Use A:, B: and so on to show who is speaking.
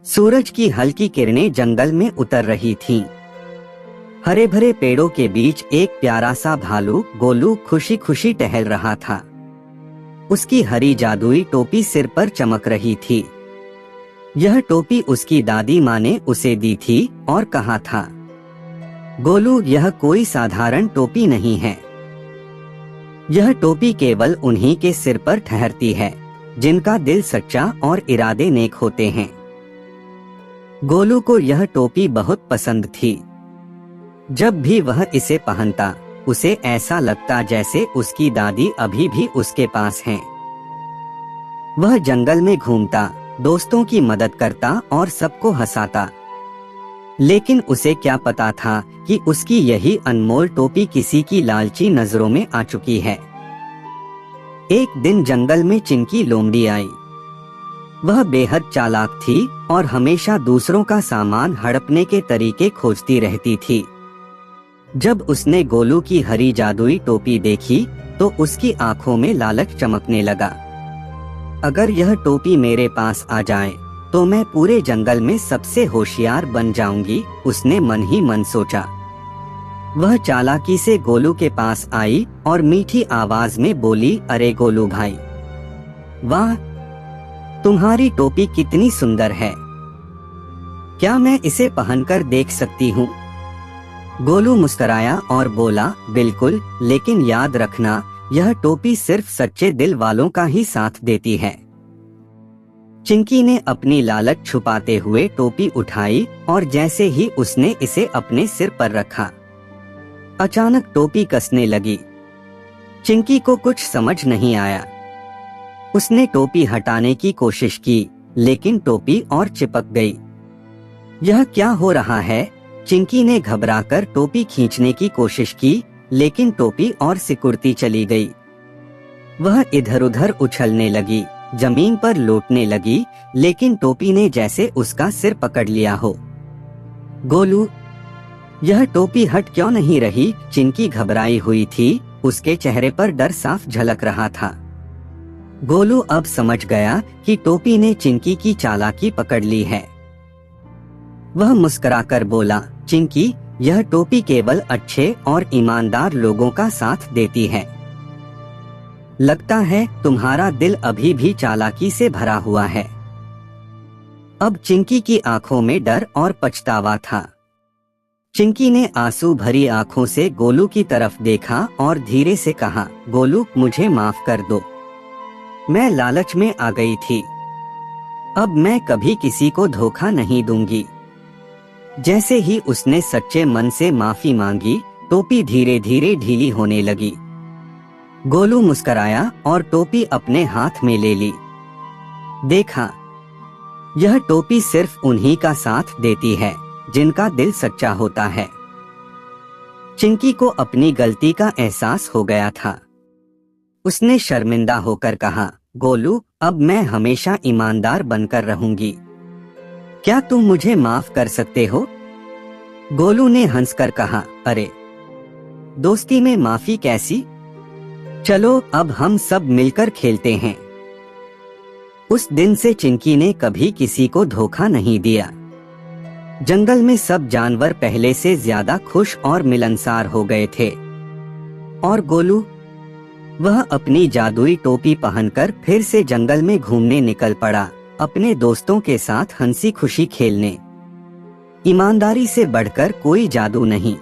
A: सूरज की हल्की किरणें जंगल में उतर रही थीं। हरे भरे पेड़ों के बीच एक प्यारा सा भालू गोलू खुशी खुशी टहल रहा था। उसकी हरी जादुई टोपी सिर पर चमक रही थी। यह टोपी उसकी दादी माँ ने उसे दी थी और कहा था, गोलू, यह कोई साधारण टोपी नहीं है। यह टोपी केवल उन्हीं के सिर पर ठहरती है जिनका दिल सच्चा और इरादे नेक होते हैं। गोलू को यह टोपी बहुत पसंद थी। जब भी वह इसे पहनता, उसे ऐसा लगता जैसे उसकी दादी अभी भी उसके पास हैं। वह जंगल में घूमता, दोस्तों की मदद करता और सबको हंसाता। लेकिन उसे क्या पता था कि उसकी यही अनमोल टोपी किसी की लालची नजरों में आ चुकी है। एक दिन जंगल में चिंकी लोमड़ी आई। वह बेहद चालाक थी और हमेशा दूसरों का सामान हड़पने के तरीके खोजती रहती थी। जब उसने गोलू की हरी जादुई टोपी देखी तो उसकी आंखों में लालच चमकने लगा। अगर यह टोपी मेरे पास आ जाए तो मैं पूरे जंगल में सबसे होशियार बन जाऊंगी, उसने मन ही मन सोचा। वह चालाकी से गोलू के पास आई और मीठी आवाज में बोली, अरे गोलू भाई, वाह, तुम्हारी टोपी कितनी सुंदर है। क्या मैं इसे पहनकर देख सकती हूँ? गोलू मुस्कुराया और बोला, बिल्कुल, लेकिन याद रखना, यह टोपी सिर्फ सच्चे दिल वालों का ही साथ देती है। चिंकी ने अपनी लालच छुपाते हुए टोपी उठाई और जैसे ही उसने इसे अपने सिर पर रखा, अचानक टोपी कसने लगी। चिंकी को कुछ समझ नहीं आया। उसने टोपी हटाने की कोशिश की, लेकिन टोपी और चिपक गई। यह क्या हो रहा है? चिंकी ने घबराकर टोपी खींचने की कोशिश की, लेकिन टोपी और सिकुड़ती चली गई। वह इधर-उधर उछलने लगी, जमीन पर लौटने लगी, लेकिन टोपी ने जैसे उसका सिर पकड़ लिया हो। गोलू, यह टोपी हट क्यों नहीं रही? चिंकी घबराई हुई थी, उसके चेहरे पर डर साफ झलक रहा था। गोलू अब समझ गया कि टोपी ने चिंकी की चालाकी पकड़ ली है। वह मुस्कुराकर बोला, चिंकी, यह टोपी केवल अच्छे और ईमानदार लोगों का साथ देती है। लगता है तुम्हारा दिल अभी भी चालाकी से भरा हुआ है। अब चिंकी की आंखों में डर और पछतावा था। चिंकी ने आंसू भरी आंखों से गोलू की तरफ देखा और धीरे से कहा, गोलू, मुझे माफ कर दो। मैं लालच में आ गई थी। अब मैं कभी किसी को धोखा नहीं दूंगी। जैसे ही उसने सच्चे मन से माफी मांगी, टोपी धीरे धीरे ढीली होने लगी। गोलू मुस्कुराया और टोपी अपने हाथ में ले ली। देखा, यह टोपी सिर्फ उन्हीं का साथ देती है जिनका दिल सच्चा होता है। चिंकी को अपनी गलती का एहसास हो गया था। उसने शर्मिंदा होकर कहा, गोलू, अब मैं हमेशा ईमानदार बनकर रहूंगी। क्या तुम मुझे माफ कर सकते हो? गोलू ने हंसकर कहा, अरे, दोस्ती में माफी कैसी? चलो अब हम सब मिलकर खेलते हैं। उस दिन से चिंकी ने कभी किसी को धोखा नहीं दिया। जंगल में सब जानवर पहले से ज्यादा खुश और मिलनसार हो गए थे। और गोलू, वह अपनी जादुई टोपी पहनकर फिर से जंगल में घूमने निकल पड़ा, अपने दोस्तों के साथ हंसी खुशी खेलने। ईमानदारी से बढ़कर कोई जादू नहीं।